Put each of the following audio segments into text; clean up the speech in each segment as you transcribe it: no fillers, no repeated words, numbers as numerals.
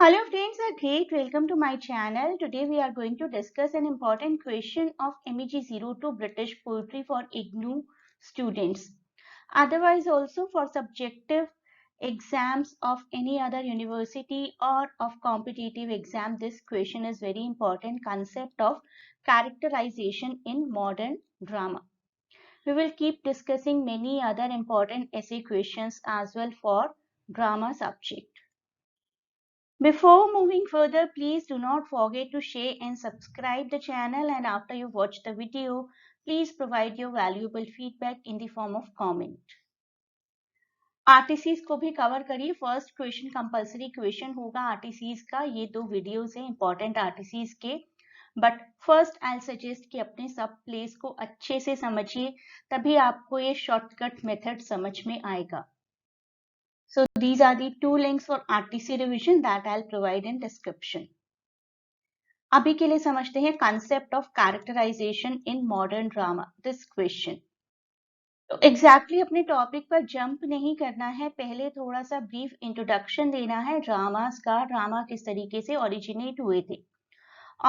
Hello friends, a great welcome to my channel. Today we are going to discuss an important question of MEG 02 British Poetry for IGNOU students. Otherwise also for subjective exams of any other university or of competitive exam, this question is very important concept of characterization in modern drama. We will keep discussing many other important essay questions as well for drama subject. Before moving further, please do not forget to share and subscribe the channel, and after you watch the video, please provide your valuable feedback in the form of comment. आरटीसीज को भी cover करिए. First question compulsory question होगा आरटीसीज का. ये दो videos हैं important आरटीसीज के. But first I suggest कि अपने सब प्लेस को अच्छे से समझिए, तभी आपको ये शॉर्टकट मेथड समझ में आएगा. So these are the two links for RTC revision that I'll provide in description. अभी के लिए समझते हैं concept of characterization in modern drama. This question. तो एग्जैक्टली अपने टॉपिक पर जंप नहीं करना है, पहले थोड़ा सा ब्रीफ इंट्रोडक्शन देना है ड्रामास का. ड्रामा किस तरीके से ओरिजिनेट हुए थे.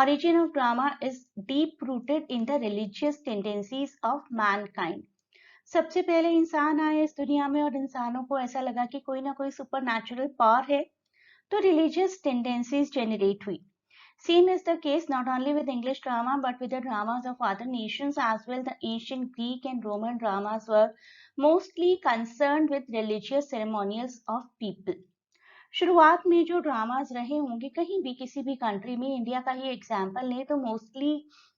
Origin of drama is deep rooted in the religious tendencies of mankind. सबसे पहले इंसान आए इस दुनिया में और इंसानों को ऐसा लगा कि कोई ना कोई सुपर नेचुरल पावर है, तो रिलीजियस टेंडेंसीज जनरेट हुई. Same is the case not only with English drama but with the dramas of other nations as well. The ancient Greek and Roman dramas were mostly concerned with religious ceremonials of people. शुरुआत में जो dramas रहे होंगे कहीं भी किसी भी country में, इंडिया का ही एग्जांपल लें तो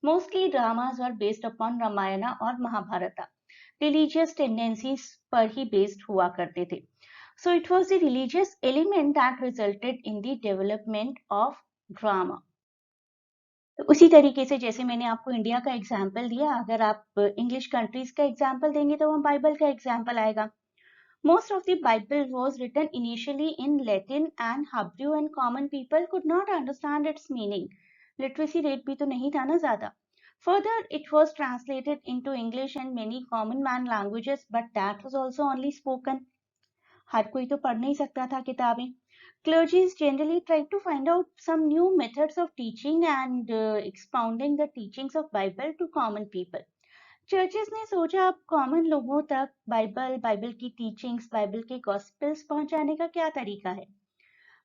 mostly dramas were based upon Ramayana और महाभारत. रिलीजियस टेंडेंसीज पर ही बेस्ड हुआ करते थे. So it was the religious element that resulted in the development of drama. तो उसी तरीके से जैसे मैंने आपको इंडिया का एग्जाम्पल दिया, अगर आप इंग्लिश कंट्रीज का एग्जाम्पल देंगे तो वहाँ बाइबल का एग्जाम्पल आएगा. Most of the Bible was written initially in Latin and Hebrew and common people could not understand its meaning. Literacy rate भी तो नहीं था ना ज़्यादा. Further, it was translated into English and many common man languages, but that was also only spoken. हर कोई तो पढ़ नहीं सकता था किताबें. Clergies generally tried to find out some new methods of teaching and expounding the teachings of Bible to common people. Churches ने सोचा अब कॉमन लोगों तक बाइबल की टीचिंग्स, बाइबल के गॉस्पेल्स पहुंचाने का क्या तरीका है.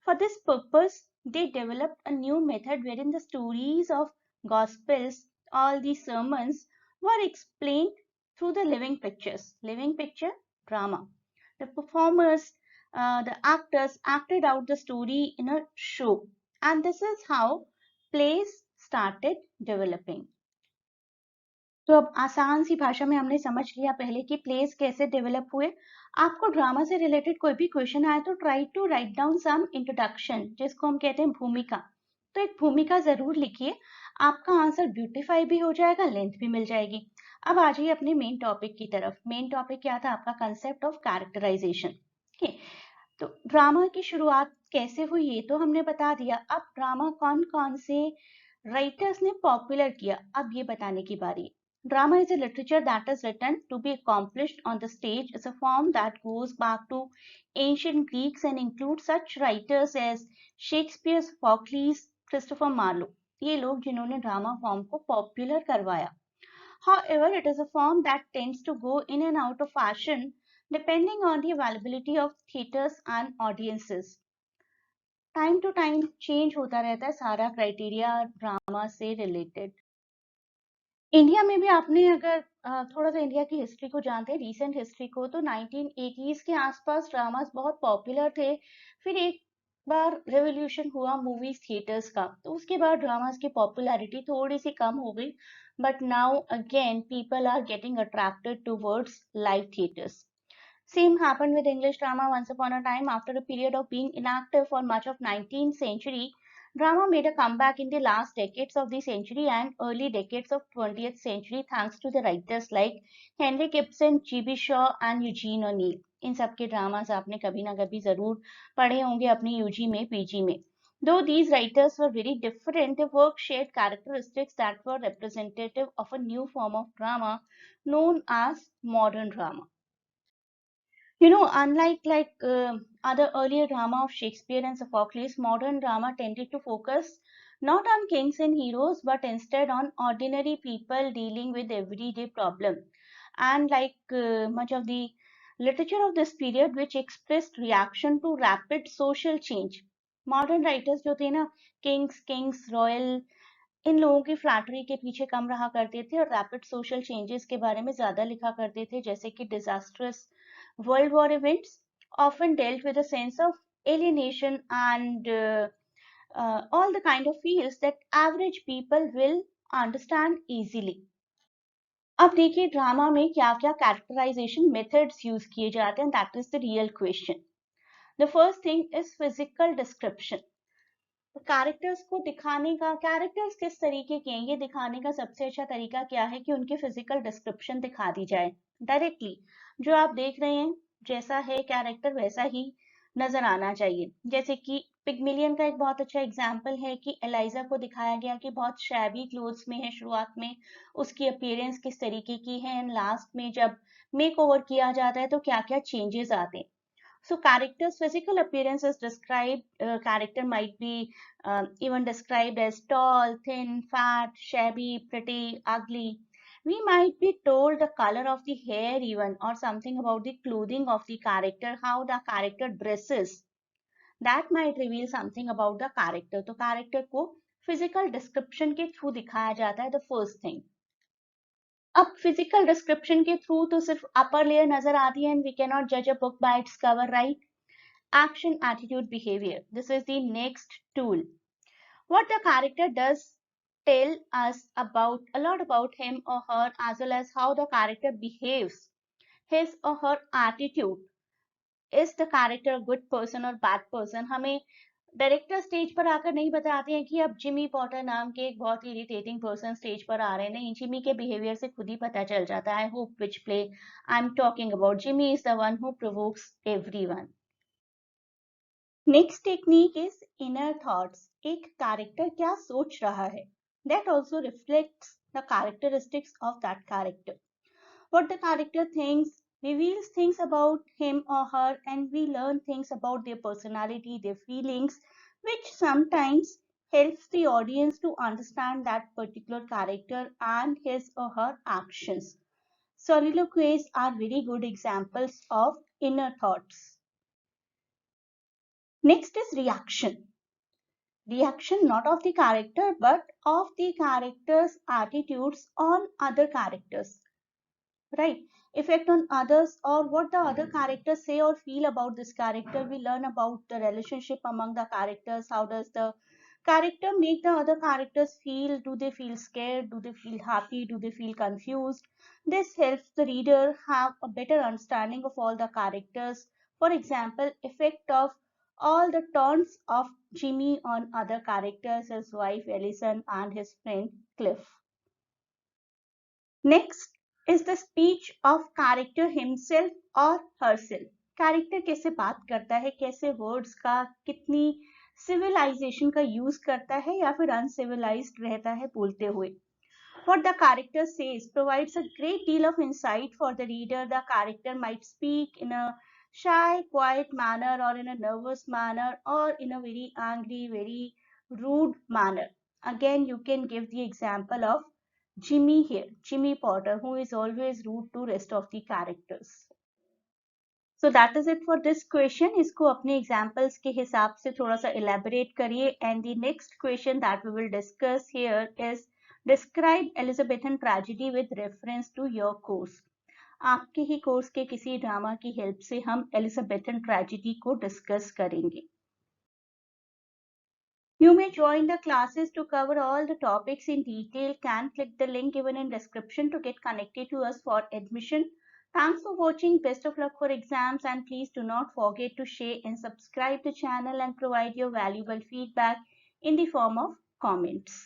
For this purpose, they developed a new method wherein the stories of gospels, all the sermons, were explained through the living pictures. Living picture drama. The performers, the actors acted out the story in a show, and this is how plays started developing. तो अब आसान सी भाषा में हमने समझ लिया पहले कि प्लेस कैसे डेवलप हुए. आपको ड्रामा से रिलेटेड कोई भी क्वेश्चन आए तो try to write down some introduction, जिसको हम कहते हैं भूमिका. तो एक भूमिका जरूर लिखिए, आपका आंसर ब्यूटीफाई भी हो जाएगा, लेंथ भी मिल जाएगी. अब आ जाइए अपने मेन टॉपिक की तरफ. मेन टॉपिक क्या था आपका? Concept of characterisation. तो ड्रामा की शुरुआत कैसे हुई ये तो हमने बता दिया. अब ड्रामा कौन कौन से राइटर्स ने पॉपुलर किया, अब ये बताने की बारी है. Drama is a literature that is written to be accomplished on the stage. It's a form that goes back to ancient Greeks and includes such writers as Shakespeare, Sophocles, Christopher Marlowe. ये लोग जिन्होंने drama form को popular करवाया. However, it is a form that tends to go in and out of fashion depending on the availability of theatres and audiences. Time to time change होता रहता है सारा criteria drama से related. India में भी आपने अगर थोड़ा सा इंडिया की हिस्ट्री को जानते हैं, रीसेंट हिस्ट्री को, तो 1980s के आसपास ड्रामास बहुत पॉपुलर थे. फिर एक बार रेवोल्यूशन हुआ मूवीज थिएटर्स का, तो उसके बाद ड्रामास की पॉपुलैरिटी थोड़ी सी कम हो गई. But now again people are getting attracted towards live theatres. Same happened with English drama once upon a time. After a period of being inactive for much of 19th century, drama made a comeback in the last decades of the century and early decades of 20th century thanks to the writers like Henrik Ibsen, G.B. Shaw and Eugene O'Neill. इन सब के dramas आपने कभी ना कभी जरूर पढ़े होंगे अपनी यूजी में, पीजी में. Though these writers were very different, their work shared characteristics that were representative of a new form of drama known as modern drama. Unlike other earlier drama of Shakespeare and Sophocles, modern drama tended to focus not on kings and heroes, but instead on ordinary people dealing with everyday problem. And much of the literature of this period, which expressed reaction to rapid social change. Modern writers जो थे ना, kings, royal, इन लोगों की flattery के पीछे कम रहा करते थे और रैपिड सोशल चेंजेस के बारे में ज्यादा लिखा करते थे, जैसे कि disastrous world war events often dealt with a sense of alienation and all the kind of feels that average people will understand easily. अब देखिए ड्रामा में क्या क्या कैरेक्टराइजेशन मेथड्स यूज किए जाते हैं, that is the real question. The first thing is physical description. Characters को दिखाने का, कैरेक्टर्स किस तरीके के हैं ये दिखाने का सबसे अच्छा तरीका क्या है कि उनकी फिजिकल डिस्क्रिप्शन दिखा दी जाए डायरेक्टली. जो आप देख रहे हैं जैसा है कैरेक्टर वैसा ही नजर आना चाहिए. जैसे कि पिगमिलियन का एक बहुत अच्छा एग्जाम्पल है कि एलाइजा को दिखाया गया कि बहुत शैबी क्लोथ्स में है शुरुआत में, उसकी अपीयरेंस किस तरीके की है, एंड लास्ट में जब मेक ओवर किया जाता है तो क्या क्या चेंजेस आते हैं. So character's physical appearance is described, character might be even described as tall, thin, fat, shabby, pretty, ugly. We might be told the color of the hair even, or something about the clothing of the character, how the character dresses. That might reveal something about the character. तो character को physical description के through दिखाया जाता है, the first thing. अब physical description के through तो सिर्फ अपर लेयर नजर आती है, एंड वी कैन नॉट जज a book by its cover, right. Action, attitude, behavior. This is the next tool. What the character does tell us about a lot about him or her, as well as how the character behaves. His or her attitude. Is the character a good person or bad person? हमें director stage पर आकर नहीं बताते हैं कि अब Jimmy Potter नाम के एक बहुत ही इरिटेटिंग पर्सन स्टेज पर आ रहे हैं. नहीं, जिमी के बिहेवियर से खुद ही पता चल जाता है. Hope which play I am talking about. Jimmy is the one who provokes everyone. Next technique is inner thoughts. एक कैरेक्टर क्या सोच रहा है, that also reflects the characteristics of that character. What the character thinks reveals things about him or her, and we learn things about their personality, their feelings, which sometimes helps the audience to understand that particular character and his or her actions. Soliloquies are very good examples of inner thoughts. Next is reaction. Reaction not of the character but of the character's attitudes on other characters. Right? Effect on others, or what the other characters say or feel about this character. We learn about the relationship among the characters. How does the character make the other characters feel? Do they feel scared? Do they feel happy? Do they feel confused? This helps the reader have a better understanding of all the characters. For example, effect of all the taunts of Jimmy on other characters, his wife Ellison and his friend Cliff. Next is the speech of character himself or herself. Character कैसे बात करता है, कैसे words का, कितनी civilisation का use करता है या फिर अनसिविलाइज्ड रहता है बोलते हुए. What the character says provides a great deal of insight for the reader. The character might speak in a shy, quiet manner, or in a nervous manner, or in a very angry, very rude manner. Again, you can give the example of Jimmy here, Jimmy Potter, who is always rude to rest of the characters. So that is it for this question. इसको अपने examples के हिसाब से थोड़ा सा elaborate करिए. And the next question that we will discuss here is describe Elizabethan tragedy with reference to your course. आपके ही course के किसी ड्रामा की हेल्प से हम एलिजाबेथन ट्रेजेडी को डिस्कस करेंगे. You may join the classes to cover all the topics in detail. Can click the link given in description to get connected to us for admission. Thanks for watching. Best of luck for exams, and please do not forget to share and subscribe the channel and provide your valuable feedback in the form of comments.